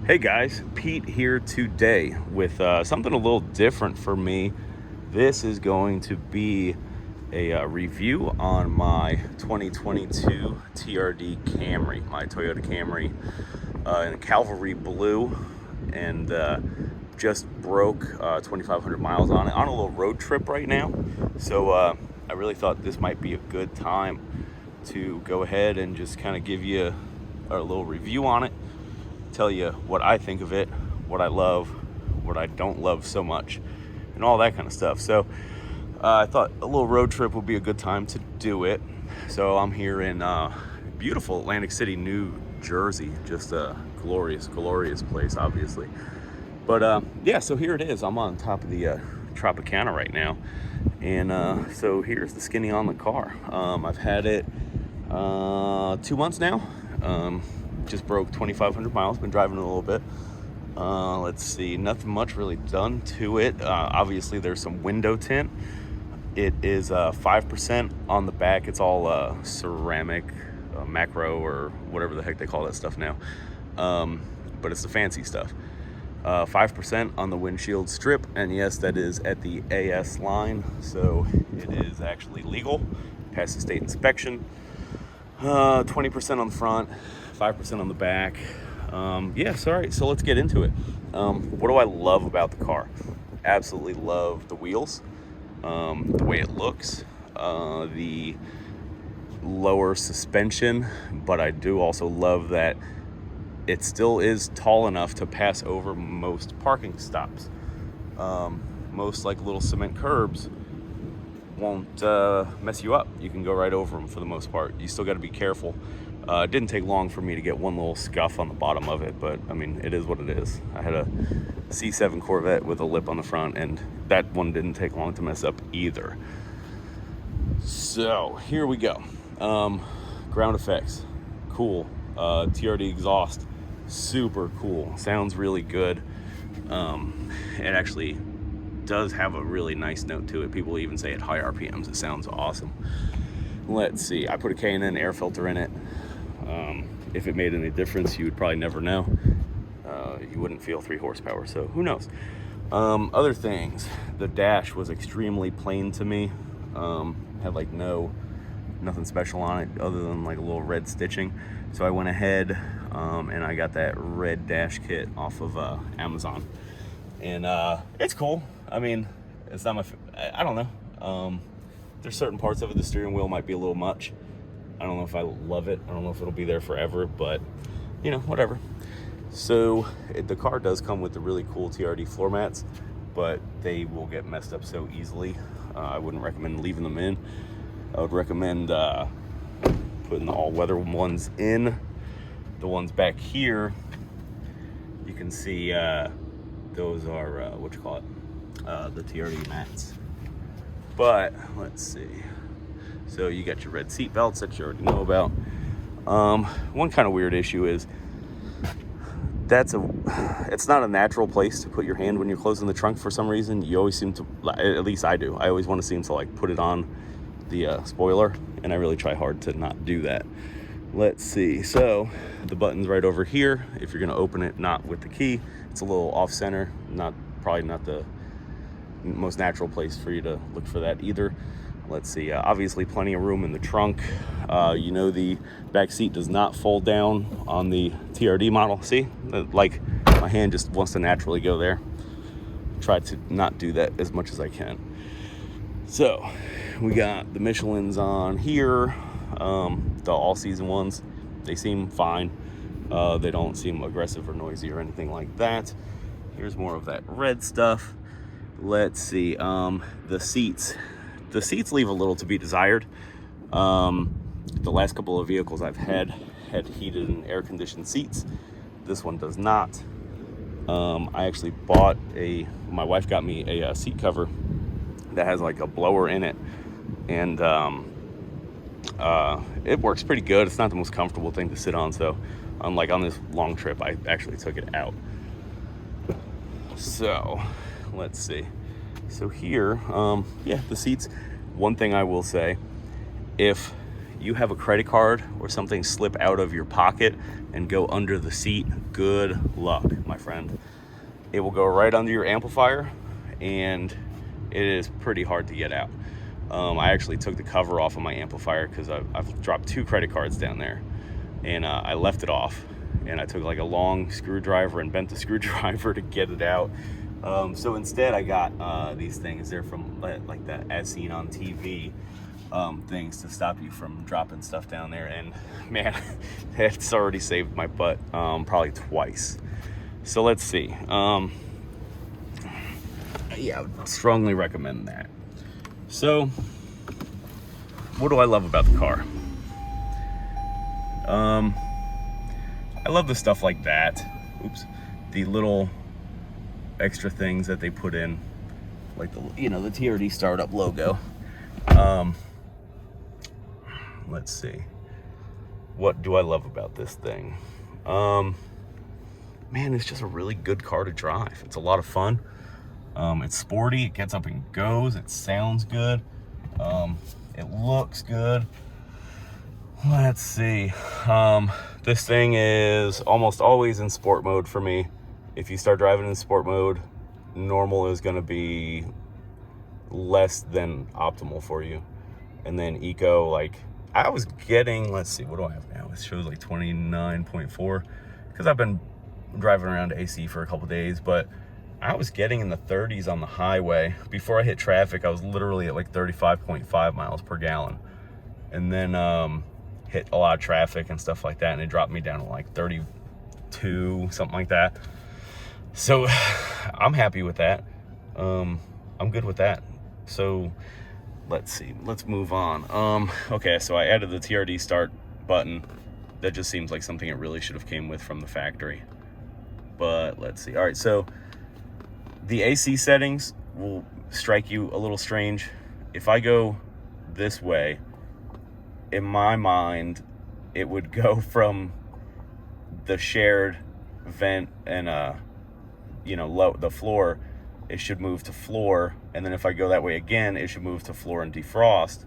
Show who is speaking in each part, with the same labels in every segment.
Speaker 1: Hey guys, Pete here today with something a little different for me. This is going to be a review on my 2022 TRD Camry, my Toyota Camry in a Cavalry blue, and just broke 2,500 miles on it on a little road trip right now. So I really thought this might be a good time to go ahead and just kind of give you a little review on it. Tell you what I think of it, what I love, what I don't love so much, and all that kind of stuff. So I thought a little road trip would be a good time to do it. So I'm here in beautiful Atlantic City, New Jersey. Just a glorious place, obviously. But yeah, so here it is. I'm on top of the Tropicana right now. And so here's the skinny on the car. I've had it 2 months now. Just broke 2,500 miles, been driving a little bit. Let's see, nothing much really done to it. Obviously there's some window tint. It is 5% on the back. It's all ceramic, macro, or whatever the heck they call that stuff now. But it's the fancy stuff. 5% on the windshield strip, and yes, that is at the AS line, so it is actually legal, passed the state inspection. 20% on the front, 5% on the back. Yeah, sorry. So let's get into it. What do I love about the car? Absolutely love the wheels, the way it looks, the lower suspension, but I do also love that it still is tall enough to pass over most parking stops. Most like little cement curbs won't mess you up. You can go right over them for the most part. You still got to be careful. It didn't take long for me to get one little scuff on the bottom of it, but I mean, it is what it is. I had a C7 Corvette with a lip on the front, and that one didn't take long to mess up either. So here we go. Ground effects, cool. TRD exhaust, super cool. Sounds really good. It actually does have a really nice note to it. People even say at high RPMs it sounds awesome. Let's see, I put a K&N air filter in it. If it made any difference, you would probably never know. You wouldn't feel 3 horsepower, so who knows. Other things, the dash was extremely plain to me. Had like nothing special on it other than like a little red stitching. So I went ahead and I got that red dash kit off of Amazon, and it's cool. I mean, it's not I don't know. There's certain parts of it, the steering wheel might be a little much. I don't know if I love it. I don't know if it'll be there forever, but you know, whatever. So the car does come with the really cool TRD floor mats, but they will get messed up so easily. I wouldn't recommend leaving them in. I would recommend putting the all-weather ones in. The ones back here, you can see those are the TRD mats. But let's see. So you got your red seat belts that you already know about. One kind of weird issue is it's not a natural place to put your hand when you're closing the trunk for some reason. You always seem to, at least I do, I always want to seem to like put it on the spoiler, and I really try hard to not do that. Let's see, so the button's right over here. If you're going to open it not with the key, it's a little off center, probably not the most natural place for you to look for that either. Let's see, obviously plenty of room in the trunk. You know, the back seat does not fold down on the TRD model. See, like my hand just wants to naturally go there. Try to not do that as much as I can. So we got the Michelins on here, the all-season ones. They seem fine. They don't seem aggressive or noisy or anything like that. Here's more of that red stuff. Let's see, the seats. The seats leave a little to be desired. The last couple of vehicles I've had heated and air-conditioned seats. This one does not. I actually my wife got me a seat cover that has like a blower in it, and it works pretty good. It's not the most comfortable thing to sit on, so unlike on this long trip, I actually took it out. So let's see. So here, yeah, the seats. One thing I will say, if you have a credit card or something slip out of your pocket and go under the seat, good luck, my friend. It will go right under your amplifier, and it is pretty hard to get out. I actually took the cover off of my amplifier because I've dropped 2 credit cards down there, and I left it off, and I took like a long screwdriver and bent the screwdriver to get it out. So instead I got these things. They're from like that As Seen on TV things to stop you from dropping stuff down there, and man, it's already saved my butt probably twice. So let's see. Yeah, I would strongly recommend that. So what do I love about the car? I love the stuff like that. Oops. The little extra things that they put in, like the TRD startup logo. Let's see. What do I love about this thing? Man, it's just a really good car to drive. It's a lot of fun. It's sporty. It gets up and goes. It sounds good. It looks good. Let's see. This thing is almost always in sport mode for me. If you start driving in sport mode, normal is going to be less than optimal for you. And then eco, like I was getting, let's see, what do I have now? It shows like 29.4 because I've been driving around AC for a couple days, but I was getting in the 30s on the highway. Before I hit traffic, I was literally at like 35.5 miles per gallon. And then hit a lot of traffic and stuff like that, and it dropped me down to like 32, something like that. So I'm happy with that. I'm good with that. So let's see, let's move on. Okay, so I added the TRD start button. That just seems like something it really should have came with from the factory. But let's see. All right, so the AC settings will strike you a little strange. If I go this way, in my mind, it would go from the shared vent and the floor, it should move to floor, and then if I go that way again, it should move to floor and defrost,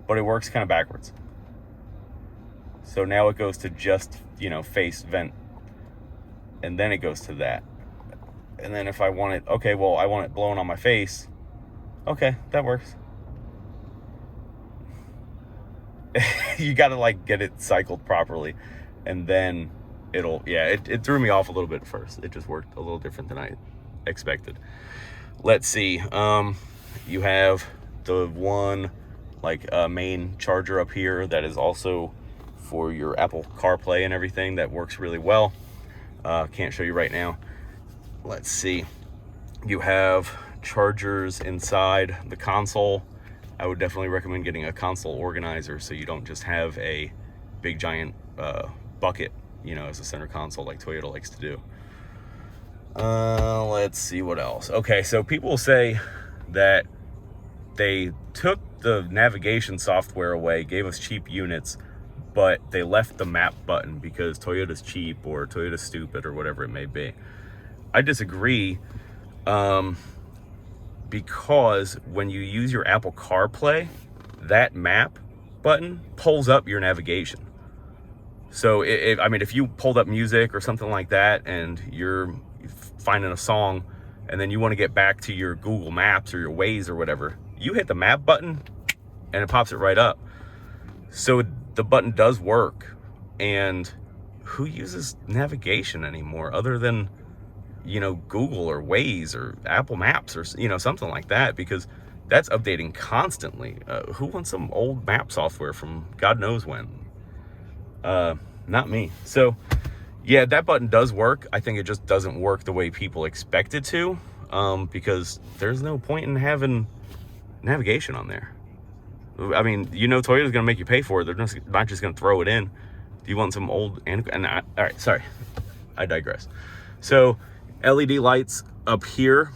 Speaker 1: but it works kind of backwards. So now it goes to just, face vent, and then it goes to that. And then if I want it, okay, well, I want it blowing on my face, okay, that works. You gotta like get it cycled properly, and then it threw me off a little bit at first. It just worked a little different than I expected. Let's see. You have the one main charger up here that is also for your Apple CarPlay and everything. That works really well. Can't show you right now. Let's see. You have chargers inside the console. I would definitely recommend getting a console organizer so you don't just have a big giant bucket, as a center console like Toyota likes to do. Let's see what else. Okay, so people say that they took the navigation software away, gave us cheap units, but they left the map button because Toyota's cheap or Toyota's stupid or whatever it may be. I disagree. Because when you use your Apple CarPlay, that map button pulls up your navigation. So if you pulled up music or something like that and you're finding a song and then you want to get back to your Google Maps or your Waze or whatever, you hit the map button and it pops it right up. So the button does work. And who uses navigation anymore other than Google or Waze or Apple Maps or something like that, because that's updating constantly. Who wants some old map software from God knows when? Not me. So yeah, that button does work. I think it just doesn't work the way people expect it to, because there's no point in having navigation on there. I mean, Toyota's gonna make you pay for it. They're not just gonna throw it in. Do you want some old all right, sorry, I digress. So LED lights up here.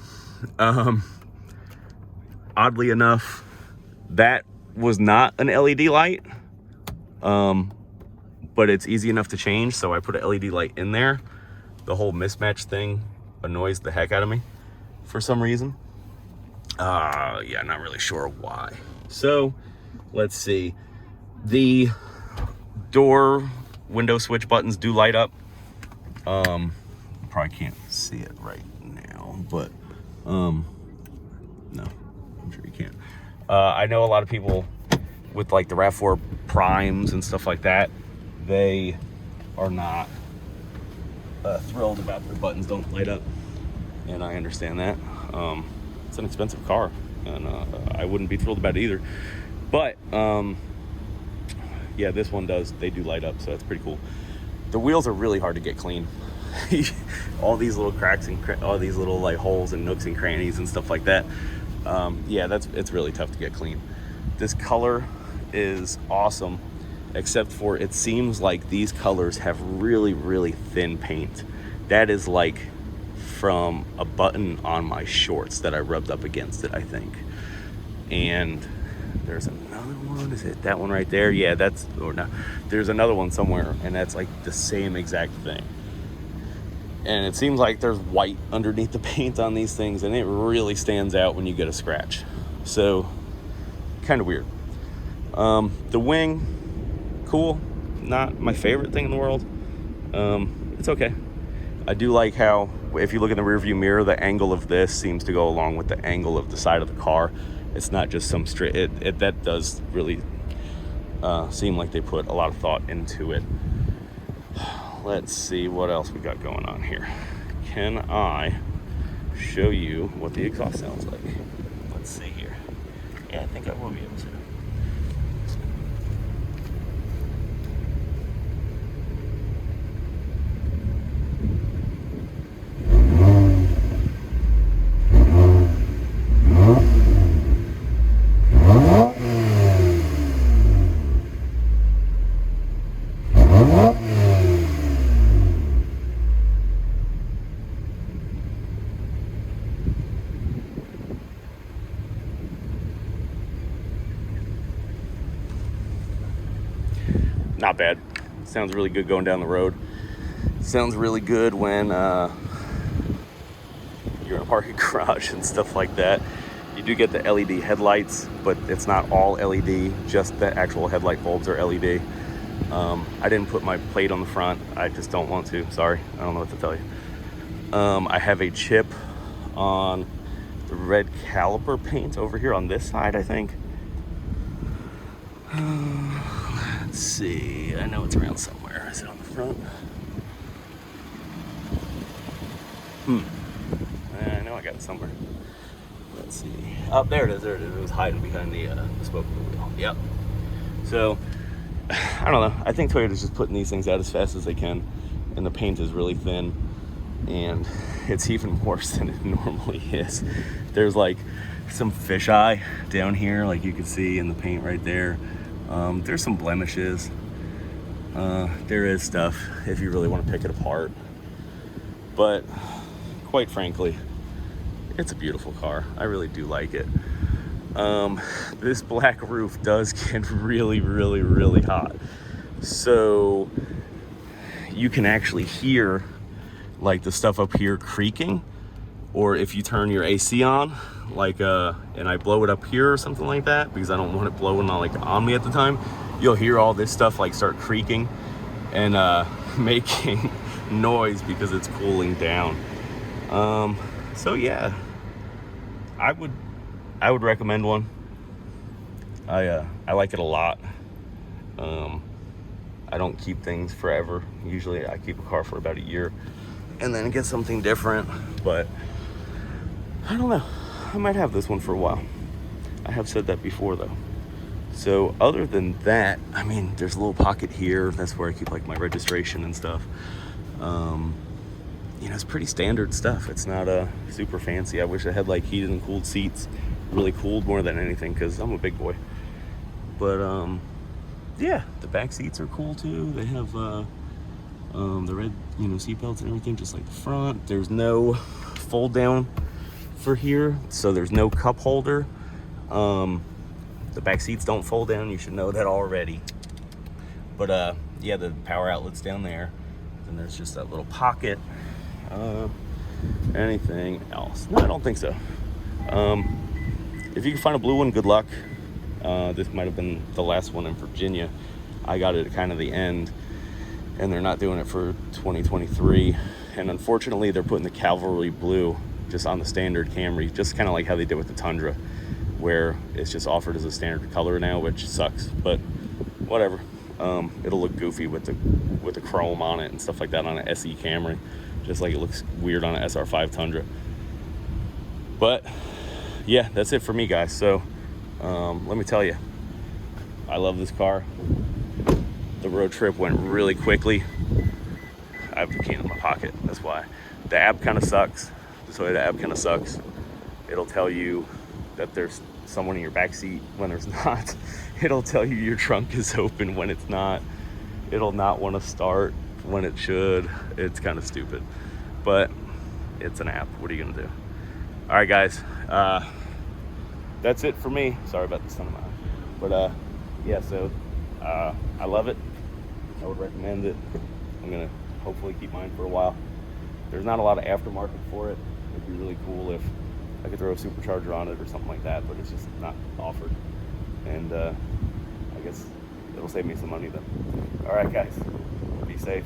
Speaker 1: Oddly enough, that was not an LED light, but it's easy enough to change, so I put an LED light in there. The whole mismatch thing annoys the heck out of me for some reason. Yeah, not really sure why. So let's see. The door window switch buttons do light up. Probably can't see it right now, but no, I'm sure you can't. I know a lot of people with like the RAV4 Primes and stuff like that, they are not thrilled about their buttons don't light up, and I understand that. It's an expensive car, and I wouldn't be thrilled about it either. But yeah, this one does. They do light up, so that's pretty cool. The wheels are really hard to get clean. All these little cracks and all these little like holes and nooks and crannies and stuff like that. Yeah, it's really tough to get clean. This color is awesome, except for it seems like these colors have really, really thin paint. That is like from a button on my shorts that I rubbed up against it, I think. And there's another one. Is it that one right there? Yeah, that's, or no, there's another one somewhere, and that's like the same exact thing. And it seems like there's white underneath the paint on these things, and it really stands out when you get a scratch. So, kind of weird. The wing, cool. Not my favorite thing in the world. It's okay. I do like how, if you look in the rearview mirror, the angle of this seems to go along with the angle of the side of the car. It's not just some straight, that does really seem like they put a lot of thought into it. Let's see what else we got going on here. Can I show you what the exhaust sounds like? Let's see here. Yeah, I think I will be able to. Not bad. Sounds really good going down the road. Sounds really good when you're in a parking garage and stuff like that. You do get the LED headlights, but it's not all LED, just the actual headlight bulbs are LED. I didn't put my plate on the front. I just don't want to. Sorry, I don't know what to tell you. I have a chip on the red caliper paint over here on this side, I think. Let's see. I know it's around somewhere. Is it on the front? I know I got it somewhere. Let's see. Oh, there it is. There it is. It was hiding behind the spoke of the wheel. Yep. So, I don't know. I think Toyota's just putting these things out as fast as they can, and the paint is really thin, and it's even worse than it normally is. There's like some fisheye down here, like you can see in the paint right there. There's some blemishes. There is stuff if you really want to pick it apart. But quite frankly, it's a beautiful car. I really do like it. This black roof does get really, really, really hot. So you can actually hear like the stuff up here creaking, or if you turn your AC on, like and I blow it up here or something like that, because I don't want it blowing on me at the time, you'll hear all this stuff like start creaking and making noise because it's cooling down. So yeah, I would recommend one. I like it a lot. I don't keep things forever. Usually I keep a car for about a year and then get something different, but I don't know. I might have this one for a while. I have said that before though. So other than that, I mean, there's a little pocket here. That's where I keep like my registration and stuff. You know, it's pretty standard stuff. It's not super fancy. I wish I had like heated and cooled seats, really cooled more than anything, because I'm a big boy. But yeah, the back seats are cool too. They have the red, seat belts and everything, just like the front. There's no fold down for here, so there's no cup holder. The back seats don't fold down. You should know that already. But yeah, the power outlet's down there. Then there's just that little pocket. Anything else? No, I don't think so. If you can find a blue one, good luck. This might have been the last one in Virginia. I got it at kind of the end, and they're not doing it for 2023. And unfortunately, they're putting the Cavalry blue just on the standard Camry, just kind of like how they did with the Tundra, where it's just offered as a standard color now, which sucks, but whatever. It'll look goofy with the chrome on it and stuff like that on an SE Camry, just like it looks weird on an SR5 Tundra. But yeah, that's it for me, guys. So let me tell you, I love this car. The road trip went really quickly. I have the key in my pocket, that's why. The app kind of sucks. The Toyota app kind of sucks. It'll tell you that there's someone in your back seat when there's not. It'll tell you your trunk is open when it's not. It'll not want to start when it should. It's kind of stupid, but it's an app. What are you gonna do? All right, guys, that's it for me. Sorry about the sun of mine, but yeah, so I love it. I would recommend it. I'm gonna hopefully keep mine for a while. There's not a lot of aftermarket for it. It'd be really cool if I could throw a supercharger on it or something like that, but it's just not offered. And I guess it'll save me some money then. All right, guys, be safe.